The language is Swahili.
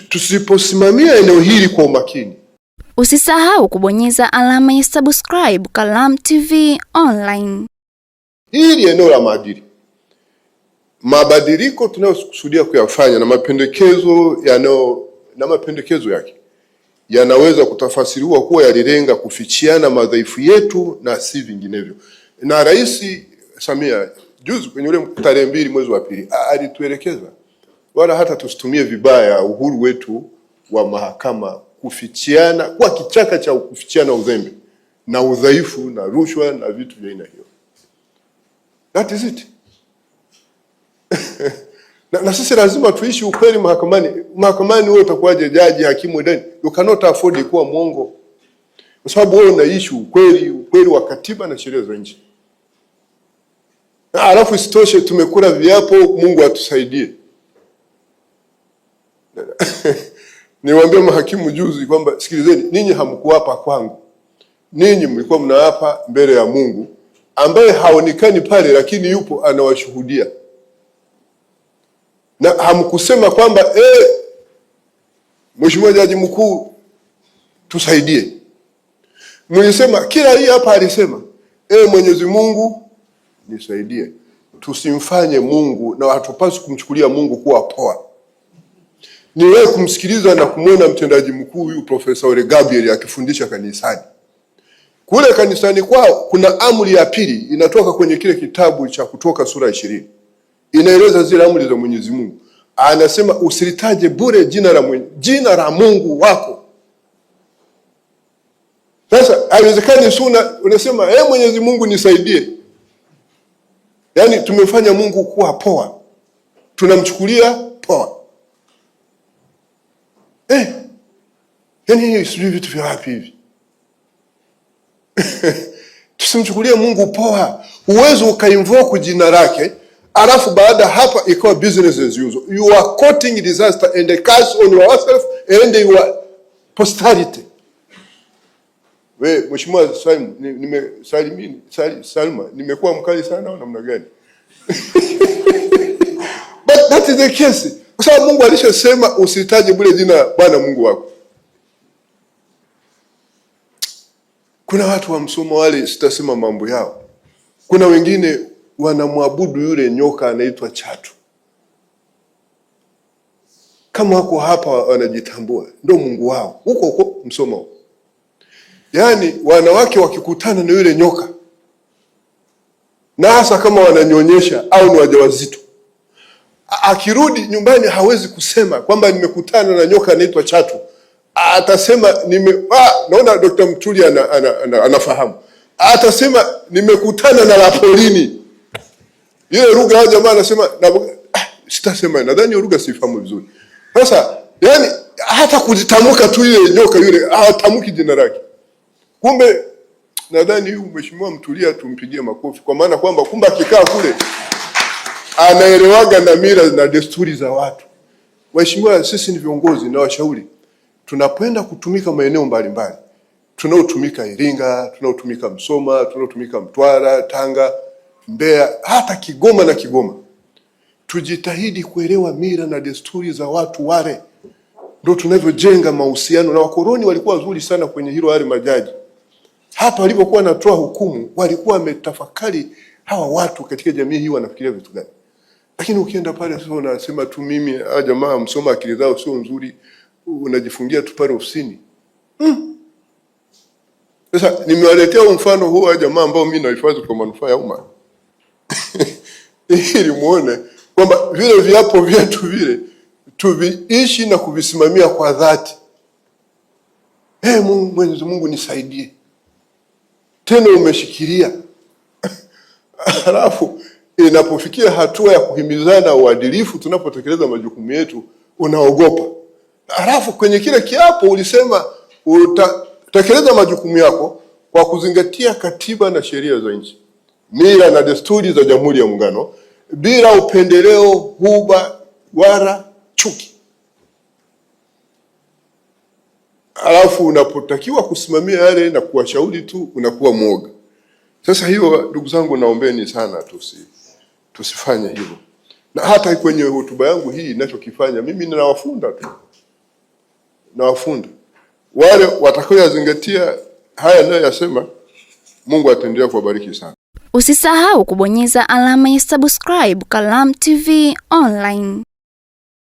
tusiposimamia eneo hili kwa umakini. Usisahau kubonyeza alama ya subscribe Kalamu TV Online. Hili eneo la maadili, mabadiliko tunayokusudia kuyafanya na mapendekezo yake yanaweza kutafasiriwa kuwa yalilenga kufichiana madhaifu yetu na si vinginevyo. Na Rais Samia juzi kwenye ule tarehe 2 mwezi wa pili alituelekeza wala hata tusitumie vibaya uhuru wetu wa mahakama kufichiana, kwa kichaka cha kufichiana uzembe na udhaifu na rushwa na vitu vya aina hiyo. That is it. na sisi lazima tuishi ukweli mahakamani. Mahakamani wewe utakuwaje jaji, hakimu, ndani? You cannot afford kuwa mwongo. Kwa sababu wewe unaishi ukweli wa katiba na sheria za nchi. Alafu isitoshe tumekula viapo, Mungu atusaidie. Niwaambia mahakimu juzi kwamba sikilizeni, ninyi hamkuapa kwangu. Ninyi mlikuwa mnaapa mbele ya Mungu ambaye haonekani pale lakini yupo anawashuhudia. Na hamkusema kwamba Mheshimiwa Jaji Mkuu tusaidie. Mlisema, kila hii hapa alisema, Mwenyezi Mungu nisaidie. Tusimfanye Mungu, na hatupaswi kumchukulia Mungu kuwa poa. Ni wewe kumsikiliza na kumwona mtendaji mkuu huyu Profesa Ole Gabriel akifundisha kanisani. Kule kanisani kwao kuna amri ya pili inatoka kwenye kile kitabu cha Kutoka sura 20. Inaeleza zile amri za Mwenyezi Mungu. Anasema usilitaje bure jina la Mungu wako. Sasa haiwezekani unasema Mwenyezi Mungu nisaidie. Yaani tumefanya Mungu kuwa poa. Tunamchukulia poa. Yaani hii sijui vitu vya wapi hivi. Tusimchukulie Mungu poa. Uwezo ukainvoke jina lake, alafu baada hapa ikawa business as usual. You are courting disaster and a curse on yourself and your posterity. Mheshimiwa Salma, nimekuwa mkali sana au namna gani? But that is the case. Kwa sababu Mungu alishasema usitaje bure jina Bwana Mungu wako. Kuna watu wa Msoma wale sitasema mambo yao. Kuna wengine wanamwabudu yule nyoka anaitwa chatu. Kama wako hapa wanajitambua, ndio Mungu wao. Huko Msoma huko. Yaani wanawake wakikutana na yule nyoka, na hasa kama wananyonyesha au ni wajawazito, akirudi nyumbani hawezi kusema kwamba nimekutana na nyoka anaitwa chatu. Atasema naona Dr. Mtuli anafahamu. Atasema nimekutana na lapolini. Ile lugha ya jamaa anasema sitasema, nadhani lugha sifahamu vizuri. Sasa yani hata kujitamka tu ile nyoka yule hatamki jina lake. Kumbe nadhani huyu Mheshimiwa Mtulia tumpigie makofi, kwa maana kwamba kumbe akikaa kule anaelewaga na mila na desturi za watu. Mheshimiwa, sisi ni viongozi na washauri, tunapenda kutumika maeneo mbalimbali. Tunaotumika Iringa, tunaotumika Msoma, tunaotumika Mtwara, Tanga, Mbeya, hata Kigoma na Kigoma. Tujitahidi kuelewa mila na desturi za watu wale. Ndio tunavyojenga mahusiano, na wakoloni walikuwa wazuri sana kwenye hilo. Wale majaji hapa walipokuwa wanatoa hukumu walikuwa wametafakari hawa watu katika jamii hii wanafikiria vitu gani. Lakini ukienda pale sasa unasema tu mimi jamaa Msoma akili zao sio nzuri, unajifungia tu pale ofisini. Sasa nimewaletea mfano huu wa jamaa ambao mimi nahifadhi kwa manufaa ya umma. Ili muone kwamba vile viapo vyetu vile tuviishi na kuvisimamia kwa dhati. Mwenyezi Mungu nisaidie. Tena umeshikilia. Alafu inapofikia hatua ya kuhimizana uadilifu tunapotekeleza majukumu yetu unaogopa. Alafu kwenye kile kiapo ulisema utatekeleza majukumu yako kwa kuzingatia katiba na sheria za nchi, mila na desturi za Jamhuri ya Muungano, bila upendeleo, huba wala chuki. Alafu unapotakiwa kusimamia yale na kuwashauri tu unakuwa mwoga. Sasa hiyo ndugu zangu, naombeni sana tusifanye hivyo. Na hata kwenye hotuba yangu hii ninachokifanya mimi ninawafunda tu. na wafunda. Wale watakaoyazingatia haya ninayoyasema, Mungu ataendelea kuwabariki sana. Usisahau kubonyeza alama ya subscribe Kalamu TV Online.